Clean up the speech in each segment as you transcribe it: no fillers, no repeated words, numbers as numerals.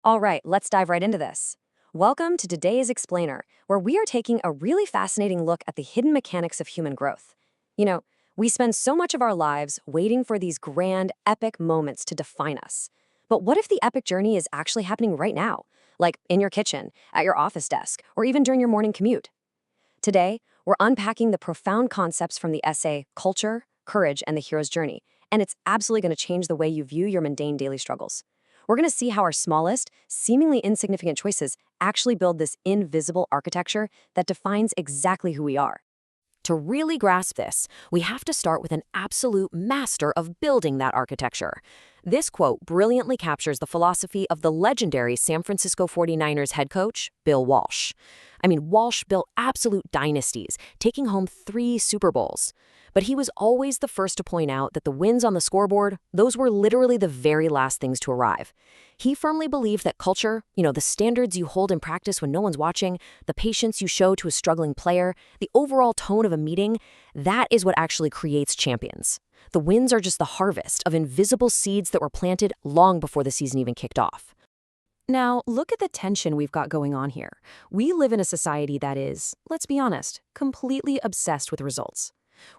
All right, let's dive right into this. Welcome to today's Explainer, where we are taking a really fascinating look at the hidden mechanics of human growth. You know, we spend so much of our lives waiting for these grand, epic moments to define us. But what if the epic journey is actually happening right now? Like in your kitchen, at your office desk, or even during your morning commute? Today, we're unpacking the profound concepts from the essay Culture, Courage, and the Hero's Journey, and it's absolutely going to change the way you view your mundane daily struggles. We're going to see how our smallest, seemingly insignificant choices actually build this invisible architecture that defines exactly who we are. To really grasp this, we have to start with an absolute master of building that architecture. This quote brilliantly captures the philosophy of the legendary San Francisco 49ers head coach, Bill Walsh. Walsh built absolute dynasties, taking home 3 Super Bowls. But he was always the first to point out that the wins on the scoreboard, those were literally the very last things to arrive. He firmly believed that culture, the standards you hold in practice when no one's watching, the patience you show to a struggling player, the overall tone of a meeting, that is what actually creates champions. The wins are just the harvest of invisible seeds that were planted long before the season even kicked off. Now, look at the tension we've got going on here. We live in a society that is, let's be honest, completely obsessed with results.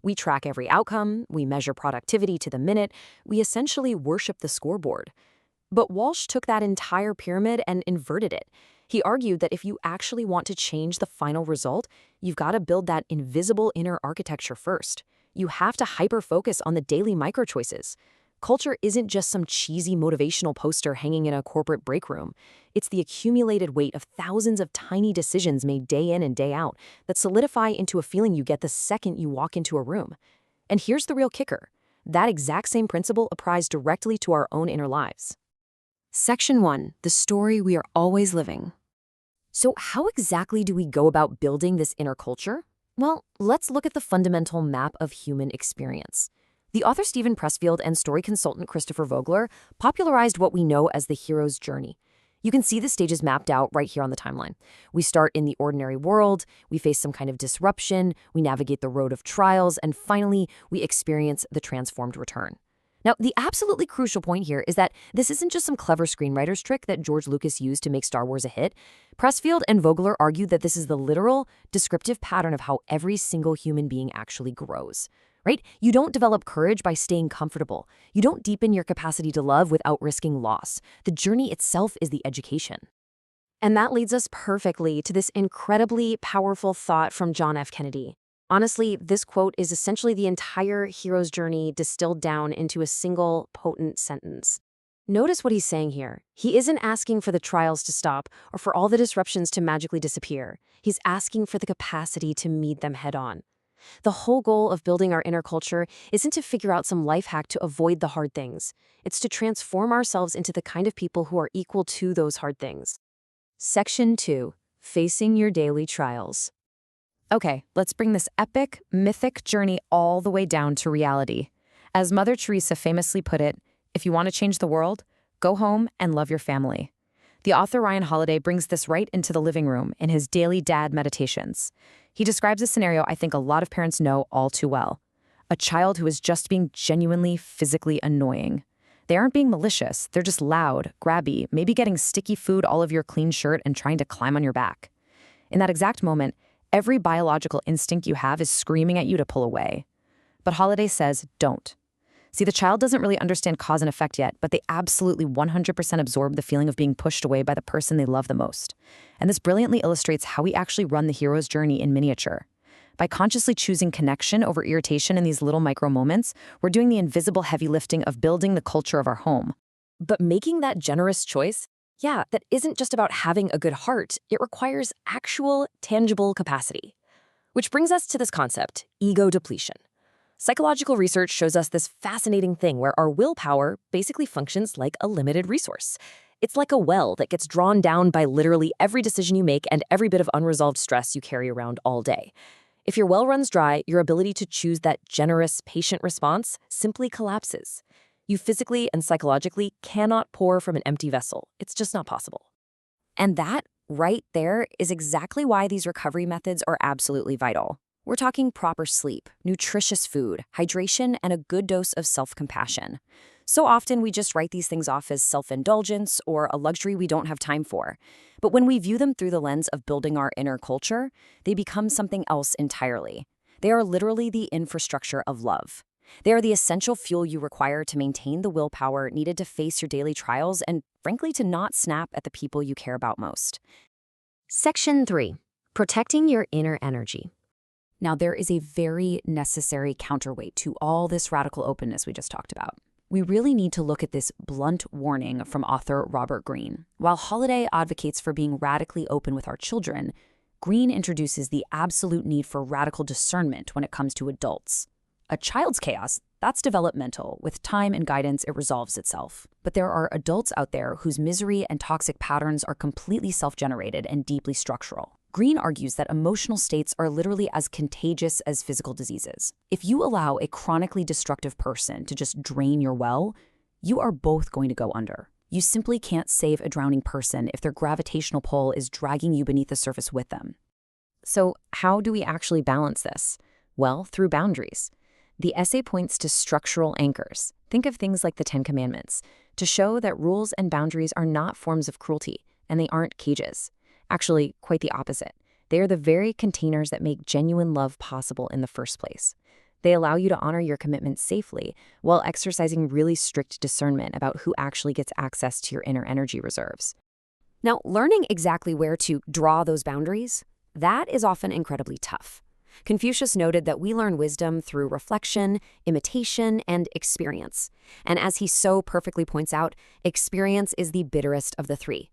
We track every outcome, we measure productivity to the minute, we essentially worship the scoreboard. But Walsh took that entire pyramid and inverted it. He argued that if you actually want to change the final result, you've got to build that invisible inner architecture first. You have to hyper-focus on the daily micro-choices. Culture isn't just some cheesy motivational poster hanging in a corporate break room. It's the accumulated weight of thousands of tiny decisions made day in and day out that solidify into a feeling you get the second you walk into a room. And here's the real kicker. That exact same principle applies directly to our own inner lives. Section 1. The story we are always living. So how exactly do we go about building this inner culture? Well, let's look at the fundamental map of human experience. The author Steven Pressfield and story consultant Christopher Vogler popularized what we know as the hero's journey. You can see the stages mapped out right here on the timeline. We start in the ordinary world, we face some kind of disruption, we navigate the road of trials, and finally, we experience the transformed return. Now, the absolutely crucial point here is that this isn't just some clever screenwriter's trick that George Lucas used to make Star Wars a hit. Pressfield and Vogler argue that this is the literal, descriptive pattern of how every single human being actually grows. Right? You don't develop courage by staying comfortable. You don't deepen your capacity to love without risking loss. The journey itself is the education. And that leads us perfectly to this incredibly powerful thought from John F. Kennedy. Honestly, this quote is essentially the entire hero's journey distilled down into a single, potent sentence. Notice what he's saying here. He isn't asking for the trials to stop or for all the disruptions to magically disappear. He's asking for the capacity to meet them head on. The whole goal of building our inner culture isn't to figure out some life hack to avoid the hard things. It's to transform ourselves into the kind of people who are equal to those hard things. Section 2. Facing your daily trials. Okay, let's bring this epic, mythic journey all the way down to reality. As Mother Teresa famously put it, if you want to change the world, go home and love your family. The author Ryan Holiday brings this right into the living room in his daily dad meditations. He describes a scenario I think a lot of parents know all too well. A child who is just being genuinely physically annoying. They aren't being malicious, they're just loud, grabby, maybe getting sticky food all over your clean shirt and trying to climb on your back. In that exact moment, every biological instinct you have is screaming at you to pull away. But Holiday says, don't. See, the child doesn't really understand cause and effect yet, but they absolutely 100% absorb the feeling of being pushed away by the person they love the most. And this brilliantly illustrates how we actually run the hero's journey in miniature. By consciously choosing connection over irritation in these little micro moments, we're doing the invisible heavy lifting of building the culture of our home. But making that generous choice, that isn't just about having a good heart. It requires actual, tangible capacity. Which brings us to this concept, ego depletion. Psychological research shows us this fascinating thing where our willpower basically functions like a limited resource. It's like a well that gets drawn down by literally every decision you make and every bit of unresolved stress you carry around all day. If your well runs dry, your ability to choose that generous, patient response simply collapses. You physically and psychologically cannot pour from an empty vessel. It's just not possible. And that, right there, is exactly why these recovery methods are absolutely vital. We're talking proper sleep, nutritious food, hydration, and a good dose of self-compassion. So often we just write these things off as self-indulgence or a luxury we don't have time for. But when we view them through the lens of building our inner culture, they become something else entirely. They are literally the infrastructure of love. They are the essential fuel you require to maintain the willpower needed to face your daily trials and, frankly, to not snap at the people you care about most. Section 3. Protecting your inner energy. Now, there is a very necessary counterweight to all this radical openness we just talked about. We really need to look at this blunt warning from author Robert Greene. While Holiday advocates for being radically open with our children, Greene introduces the absolute need for radical discernment when it comes to adults. A child's chaos, that's developmental. With time and guidance, it resolves itself. But there are adults out there whose misery and toxic patterns are completely self-generated and deeply structural. Greene argues that emotional states are literally as contagious as physical diseases. If you allow a chronically destructive person to just drain your well, you are both going to go under. You simply can't save a drowning person if their gravitational pull is dragging you beneath the surface with them. So how do we actually balance this? Well, through boundaries. The essay points to structural anchors. Think of things like the Ten Commandments, to show that rules and boundaries are not forms of cruelty, and they aren't cages. Actually, quite the opposite. They are the very containers that make genuine love possible in the first place. They allow you to honor your commitments safely while exercising really strict discernment about who actually gets access to your inner energy reserves. Now, learning exactly where to draw those boundaries, that is often incredibly tough. Confucius noted that we learn wisdom through reflection, imitation, and experience. And as he so perfectly points out, experience is the bitterest of the three.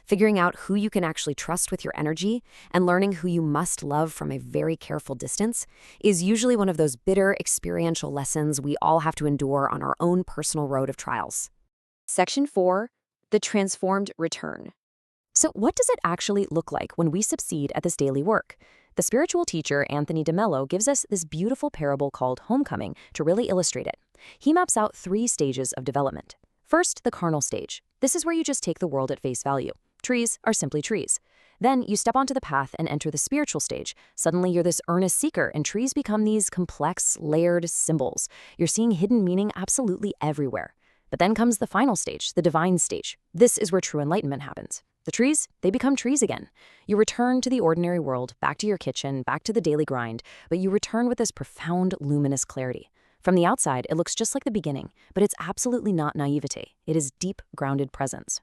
Figuring out who you can actually trust with your energy and learning who you must love from a very careful distance is usually one of those bitter experiential lessons we all have to endure on our own personal road of trials. Section 4. The Transformed Return. So what does it actually look like when we succeed at this daily work? The spiritual teacher Anthony DeMello gives us this beautiful parable called Homecoming to really illustrate it. He maps out 3 stages of development. First, the carnal stage. This is where you just take the world at face value. Trees are simply trees. Then you step onto the path and enter the spiritual stage. Suddenly you're this earnest seeker, and trees become these complex, layered symbols. You're seeing hidden meaning absolutely everywhere. But then comes the final stage, the divine stage. This is where true enlightenment happens. The trees, they become trees again. You return to the ordinary world, back to your kitchen, back to the daily grind, but you return with this profound, luminous clarity. From the outside, it looks just like the beginning, but it's absolutely not naivete. It is deep, grounded presence.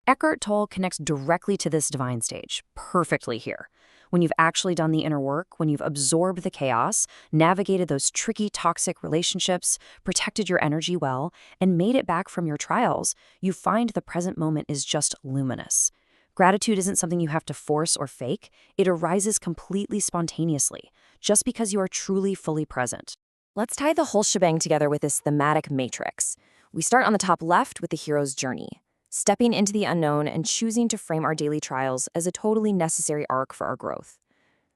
Eckhart Tolle connects directly to this divine stage, perfectly here. When you've actually done the inner work, when you've absorbed the chaos, navigated those tricky, toxic relationships, protected your energy well, and made it back from your trials, you find the present moment is just luminous. Gratitude isn't something you have to force or fake. It arises completely spontaneously, just because you are truly fully present. Let's tie the whole shebang together with this thematic matrix. We start on the top left with the hero's journey, stepping into the unknown and choosing to frame our daily trials as a totally necessary arc for our growth.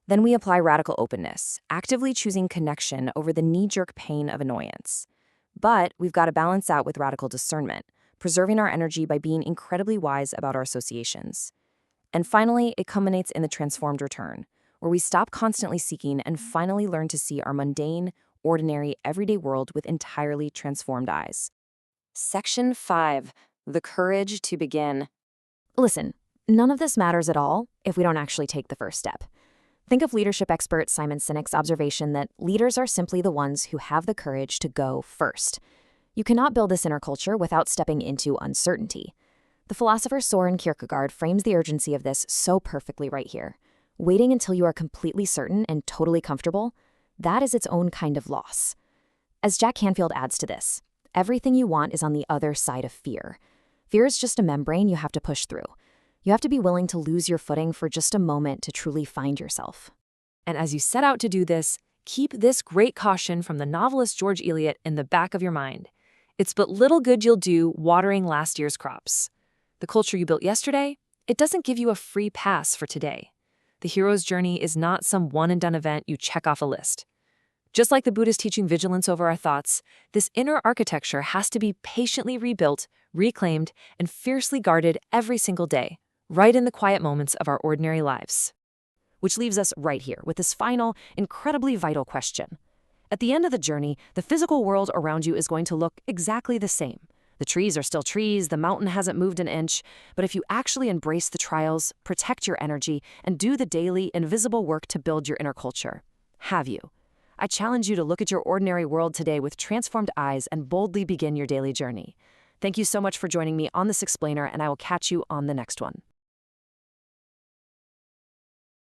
Then we apply radical openness, actively choosing connection over the knee-jerk pain of annoyance. But we've got to balance out with radical discernment, preserving our energy by being incredibly wise about our associations. And finally, it culminates in the transformed return, where we stop constantly seeking and finally learn to see our mundane, ordinary, everyday world with entirely transformed eyes. Section 5. The courage to begin. Listen, none of this matters at all if we don't actually take the first step. Think of leadership expert Simon Sinek's observation that leaders are simply the ones who have the courage to go first. You cannot build this inner culture without stepping into uncertainty. The philosopher Soren Kierkegaard frames the urgency of this so perfectly right here. Waiting until you are completely certain and totally comfortable, that is its own kind of loss. As Jack Canfield adds to this, everything you want is on the other side of fear. Fear is just a membrane you have to push through. You have to be willing to lose your footing for just a moment to truly find yourself. And as you set out to do this, keep this great caution from the novelist George Eliot in the back of your mind. It's but little good you'll do watering last year's crops. The culture you built yesterday, it doesn't give you a free pass for today. The hero's journey is not some one-and-done event you check off a list. Just like the Buddha's teaching vigilance over our thoughts, this inner architecture has to be patiently rebuilt, reclaimed, and fiercely guarded every single day, right in the quiet moments of our ordinary lives. Which leaves us right here with this final, incredibly vital question. At the end of the journey, the physical world around you is going to look exactly the same. The trees are still trees, the mountain hasn't moved an inch, but if you actually embrace the trials, protect your energy, and do the daily, invisible work to build your inner culture. Have you? I challenge you to look at your ordinary world today with transformed eyes and boldly begin your daily journey. Thank you so much for joining me on this explainer, and I will catch you on the next one.